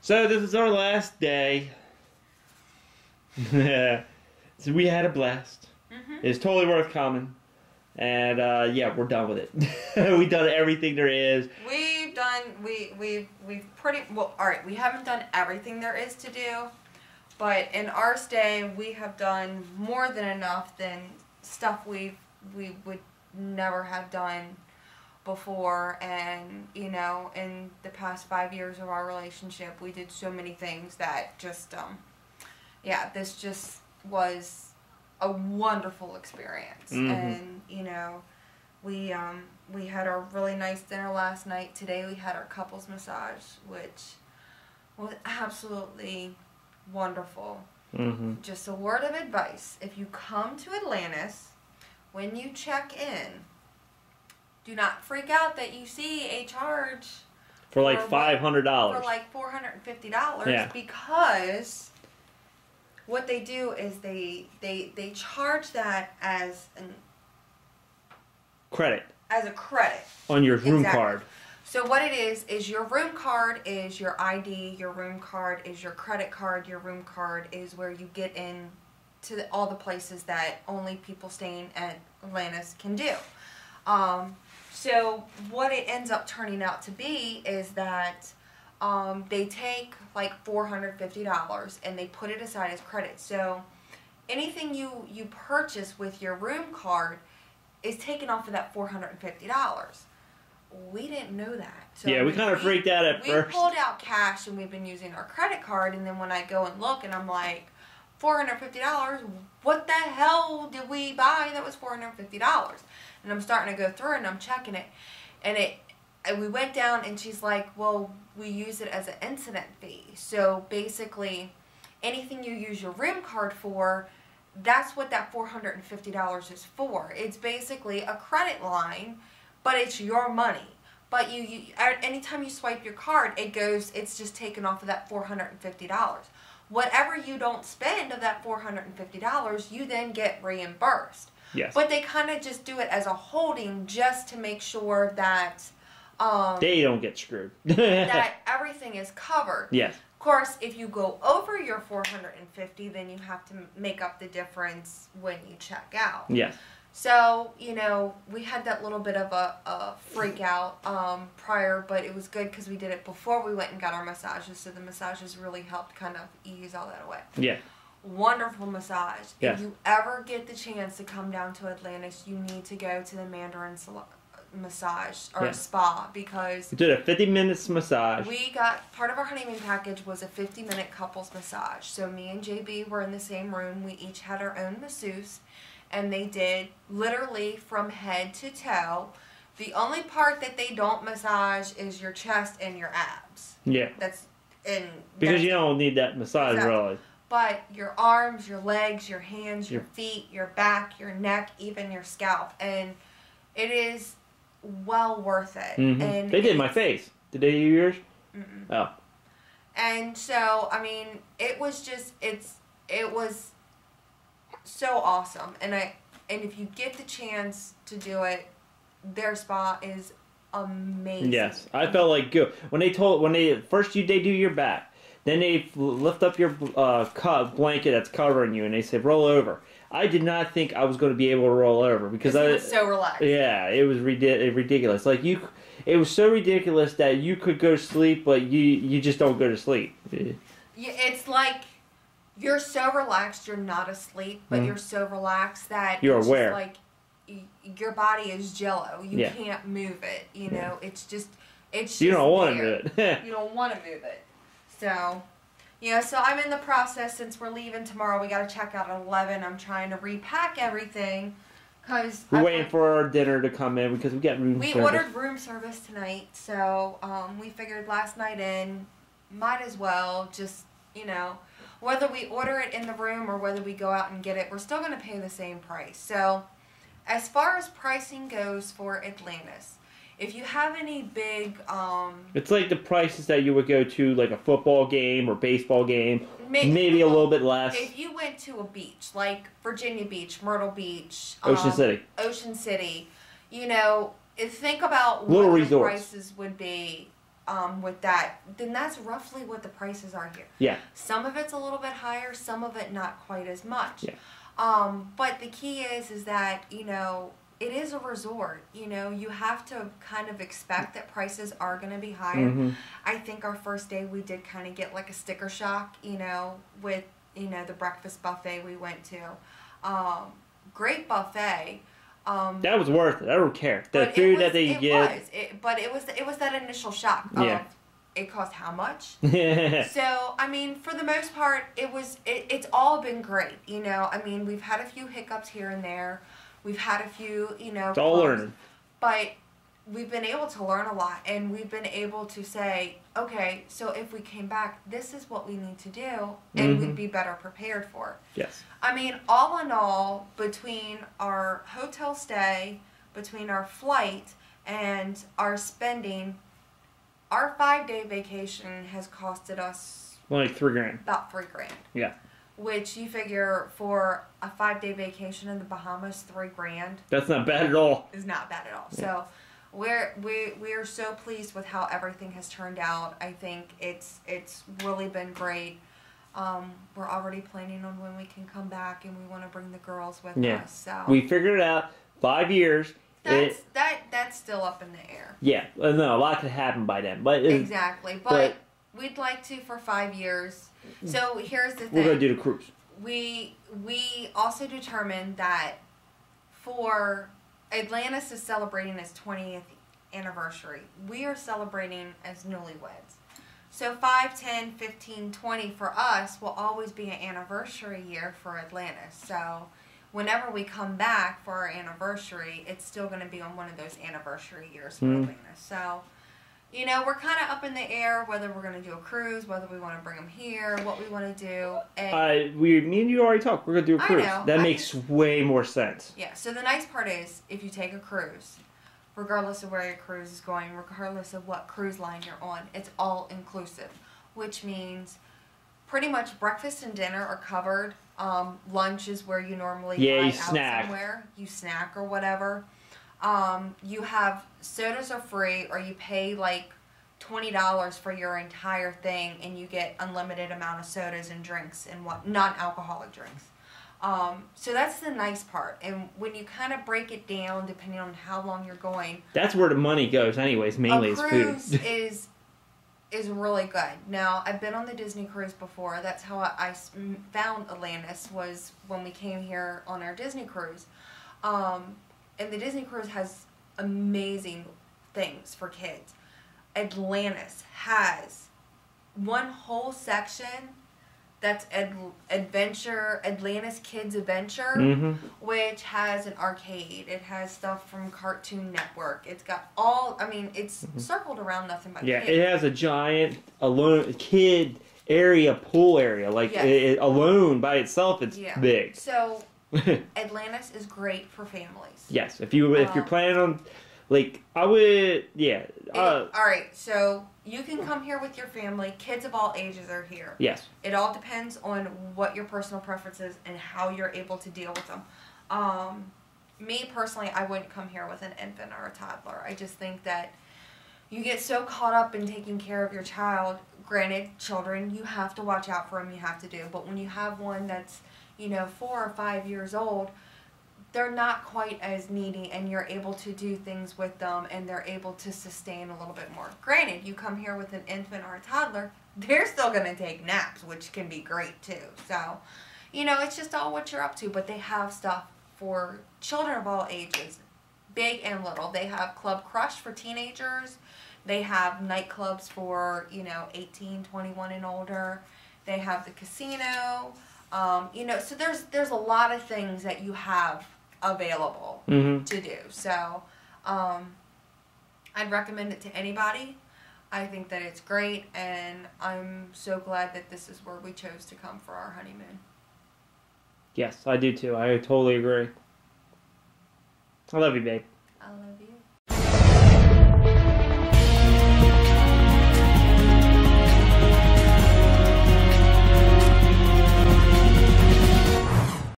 So this is our last day. So we had a blast. It's totally worth coming. And yeah, we're done with it. We've done everything there is. We've pretty well. All right, we haven't done everything there is to do, but in our stay, we have done more than enough than stuff we would never have done before. And you know, in the past 5 years of our relationship, we did so many things that just yeah, this just was a wonderful experience. And you know, we had our really nice dinner last night. Today we had our couples massage, which was absolutely wonderful. Just a word of advice: if you come to Atlantis, when you check in, do not freak out that you see a charge for like $500. For like $450, yeah. Because what they do is they charge that as an credit. As a credit. On your room card. So what it is your room card is your ID, your room card is your credit card, your room card is where you get in to all the places that only people staying at Atlantis can do. So what it ends up turning out to be is that they take like $450 and they put it aside as credit. So anything you purchase with your room card is taken off of that $450. We didn't know that. So yeah, we kind of freaked out at first. We pulled out cash and we've been using our credit card, and then when I go and look and I'm like, $450? What the hell did we buy that was $450? And I'm starting to go through and I'm checking it, and we went down and she's like, well, we use it as an incident fee. So basically, anything you use your room card for, that's what that $450 is for. It's basically a credit line, but it's your money. But anytime you swipe your card, it's just taken off of that $450. Whatever you don't spend of that $450, you then get reimbursed. Yes. But they kind of just do it as a holding just to make sure that they don't get screwed. that everything is covered. Yes. Of course, if you go over your $450, then you have to make up the difference when you check out. Yes. So, you know, we had that little bit of a freak out prior, but it was good because we did it before we went and got our massages, so the massages really helped kind of ease all that away. Yeah. Wonderful massage. Yes. If you ever get the chance to come down to Atlantis, you need to go to the Mandarin massage or spa, because we did a 50-minute massage. We got part of our honeymoon package was a 50-minute couples massage. So me and JB were in the same room. We each had our own masseuse, and they did literally from head to toe. The only part that they don't massage is your chest and your abs. Yeah. Because you don't need that massage really. But your arms, your legs, your hands, your feet, your back, your neck, even your scalp, and it is well worth it. And they did my face. Did they do yours? Oh. And so, I mean, it was just, it was so awesome. And if you get the chance to do it, their spa is amazing. Yes, I felt like good when they first they do your back, then they lift up your blanket that's covering you, and they say roll over. I did not think I was going to be able to roll over because I was so relaxed. Yeah, it was ridiculous. Like it was so ridiculous that you could go to sleep, but you just don't go to sleep. Yeah, it's like you're so relaxed, you're not asleep, but you're so relaxed that you're it's aware. Just like your body is jello. You can't move it. You know, it's just you don't want to move it. You don't want to move it. So. Yeah, so I'm in the process, since we're leaving tomorrow, we got to check out at 11. I'm trying to repack everything, because we're waiting for our dinner to come in, because we got room service. We ordered room service tonight, so we figured last night in, might as well just, you know, whether we order it in the room or whether we go out and get it, we're still going to pay the same price. So as far as pricing goes for Atlantis, if you have any big... it's like the prices that you would go to, like a football game or baseball game. Maybe a little bit less. If you went to a beach, like Virginia Beach, Myrtle Beach... Ocean City. Ocean City. You know, think about Little what the resorts. prices would be with that. Then that's roughly what the prices are here. Yeah. Some of it's a little bit higher, some of it not quite as much. Yeah. But the key is that, you know, it is a resort. You know, you have to kind of expect that prices are going to be higher. Mm-hmm. I think our first day we did kind of get like a sticker shock, you know, with, you know, the breakfast buffet we went to. Great buffet. That was worth it. I don't care. The food that they get. But it was that initial shock of it cost how much. So I mean, for the most part, it's all been great. You know, I mean, we've had a few hiccups here and there. We've had a few, you know, it's all learning. But we've been able to learn a lot, and we've been able to say, okay, so if we came back, this is what we need to do, and we'd be better prepared for it. Yes. I mean, all in all, between our hotel stay, between our flight, and our spending, our 5-day vacation has costed us like $3,000. about $3,000. Yeah. Which you figure for a 5-day vacation in the Bahamas, $3,000. That's not bad at all. Is not bad at all. Yeah. So we are so pleased with how everything has turned out. I think it's really been great. We're already planning on when we can come back, and we want to bring the girls with us. So we figured it out. 5 years. That's still up in the air. Yeah, no, a lot could happen by then. But exactly, but we'd like to for 5 years. So here's the thing: we're gonna do the cruise. We also determined that for Atlantis is celebrating its 20th anniversary. We are celebrating as newlyweds. So 5, 10, 15, 20 for us will always be an anniversary year for Atlantis. So whenever we come back for our anniversary, it's still going to be on one of those anniversary years for Atlantis. So, you know, we're kind of up in the air whether we're going to do a cruise, whether we want to bring them here, what we want to do. And me and you already talked. We're going to do a cruise. I know. That makes way more sense. Yeah, so the nice part is, if you take a cruise, regardless of where your cruise is going, regardless of what cruise line you're on, it's all inclusive, which means pretty much breakfast and dinner are covered. Lunch is where you normally buy out somewhere. You snack or whatever. You have sodas are free, or you pay like $20 for your entire thing, and you get unlimited amount of sodas and drinks and non-alcoholic drinks. So that's the nice part. And when you kind of break it down, depending on how long you're going, that's where the money goes anyways, mainly is food. A cruise is really good. Now, I've been on the Disney cruise before. That's how I found Atlantis, was when we came here on our Disney cruise. And the Disney cruise has amazing things for kids. Atlantis has one whole section that's adventure, Atlantis Kids Adventure, which has an arcade. It has stuff from Cartoon Network. It's got all, I mean, it's circled around nothing but kids. It has a giant kid area, pool area. Like, alone by itself, it's big. So, Atlantis is great for families. Yes, if you're planning on, like, I would, alright, so you can come here with your family. Kids of all ages are here. Yes. It all depends on what your personal preference is and how you're able to deal with them. Me, personally, I wouldn't come here with an infant or a toddler. I just think that you get so caught up in taking care of your child. Granted, children, you have to watch out for them, you have to do. But when you have one that's, 4 or 5 years old, they're not quite as needy, and you're able to do things with them, and they're able to sustain a little bit more. Granted, you come here with an infant or a toddler, they're still going to take naps, which can be great too. So, it's just all what you're up to, but they have stuff for children of all ages, big and little. They have Club Crush for teenagers. They have nightclubs for, 18, 21 and older. They have the casino. So there's a lot of things that you have available to do. So, I'd recommend it to anybody. I think that it's great, and I'm so glad that this is where we chose to come for our honeymoon. Yes, I do too. I totally agree. I love you, babe. I love you.